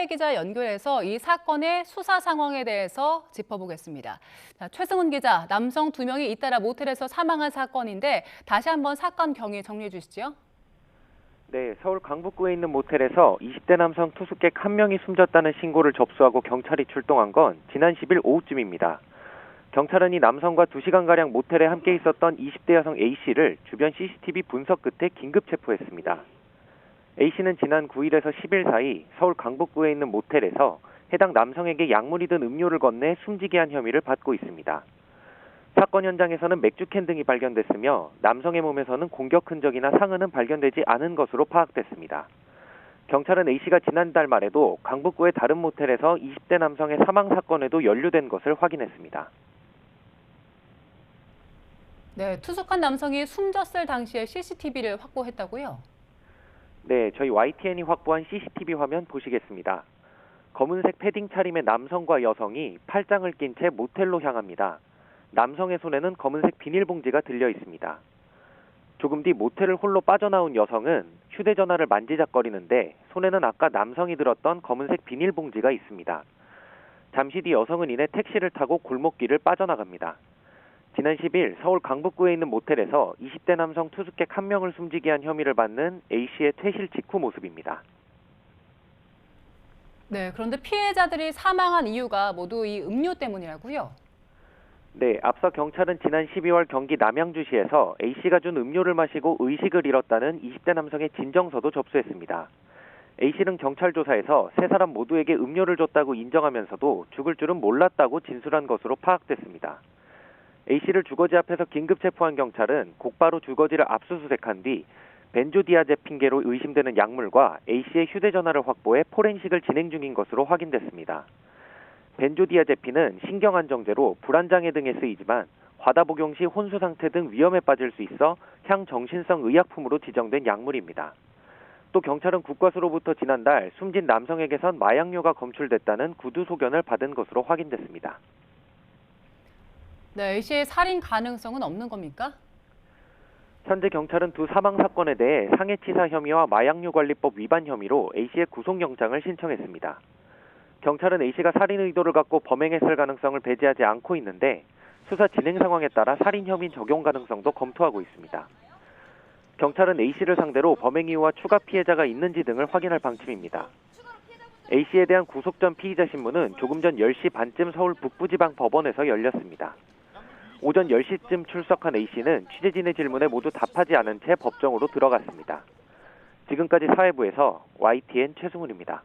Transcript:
최승호의 기자 연결해서 이 사건의 수사 상황에 대해서 짚어보겠습니다. 자, 최승훈 기자, 남성 2명이 잇따라 모텔에서 사망한 사건인데 다시 한번 사건 경위 정리해 주시죠. 네, 서울 강북구에 있는 모텔에서 20대 남성 투숙객 1명이 숨졌다는 신고를 접수하고 경찰이 출동한 건 지난 10일 오후쯤입니다. 경찰은 이 남성과 2시간가량 모텔에 함께 있었던 20대 여성 A씨를 주변 CCTV 분석 끝에 긴급 체포했습니다. A씨는 지난 9일에서 10일 사이 서울 강북구에 있는 모텔에서 해당 남성에게 약물이 든 음료를 건네 숨지게 한 혐의를 받고 있습니다. 사건 현장에서는 맥주캔 등이 발견됐으며 남성의 몸에서는 공격 흔적이나 상흔은 발견되지 않은 것으로 파악됐습니다. 경찰은 A씨가 지난달 말에도 강북구의 다른 모텔에서 20대 남성의 사망 사건에도 연루된 것을 확인했습니다. 네, 투숙한 남성이 숨졌을 당시에 CCTV를 확보했다고요? 네, 저희 YTN이 확보한 CCTV 화면 보시겠습니다. 검은색 패딩 차림의 남성과 여성이 팔짱을 낀 채 모텔로 향합니다. 남성의 손에는 검은색 비닐봉지가 들려 있습니다. 조금 뒤 모텔을 홀로 빠져나온 여성은 휴대전화를 만지작거리는데 손에는 아까 남성이 들었던 검은색 비닐봉지가 있습니다. 잠시 뒤 여성은 이내 택시를 타고 골목길을 빠져나갑니다. 지난 10일 서울 강북구에 있는 모텔에서 20대 남성 투숙객 1명을 숨지게 한 혐의를 받는 A씨의 퇴실 직후 모습입니다. 네, 그런데 피해자들이 사망한 이유가 모두 이 음료 때문이라고요? 네, 앞서 경찰은 지난 12월 경기 남양주시에서 A씨가 준 음료를 마시고 의식을 잃었다는 20대 남성의 진정서도 접수했습니다. A씨는 경찰 조사에서 세 사람 모두에게 음료를 줬다고 인정하면서도 죽을 줄은 몰랐다고 진술한 것으로 파악됐습니다. A씨를 주거지 앞에서 긴급 체포한 경찰은 곧바로 주거지를 압수수색한 뒤 벤조디아제 핑계로 의심되는 약물과 A씨의 휴대전화를 확보해 포렌식을 진행 중인 것으로 확인됐습니다. 벤조디아제핀은 신경안정제로 불안장애 등에 쓰이지만 과다 복용 시 혼수 상태 등 위험에 빠질 수 있어 향정신성 의약품으로 지정된 약물입니다. 또 경찰은 국과수로부터 지난달 숨진 남성에게선 마약류가 검출됐다는 구두 소견을 받은 것으로 확인됐습니다. 네, A씨의 살인 가능성은 없는 겁니까? 현재 경찰은 두 사망 사건에 대해 상해치사 혐의와 마약류 관리법 위반 혐의로 A씨의 구속영장을 신청했습니다. 경찰은 A씨가 살인 의도를 갖고 범행했을 가능성을 배제하지 않고 있는데 수사 진행 상황에 따라 살인 혐의 적용 가능성도 검토하고 있습니다. 경찰은 A씨를 상대로 범행 이유와 추가 피해자가 있는지 등을 확인할 방침입니다. A씨에 대한 구속 전 피의자 신문은 조금 전 10시 반쯤 서울 북부지방법원에서 열렸습니다. 오전 10시쯤 출석한 A씨는 취재진의 질문에 모두 답하지 않은 채 법정으로 들어갔습니다. 지금까지 사회부에서 YTN 최승훈입니다.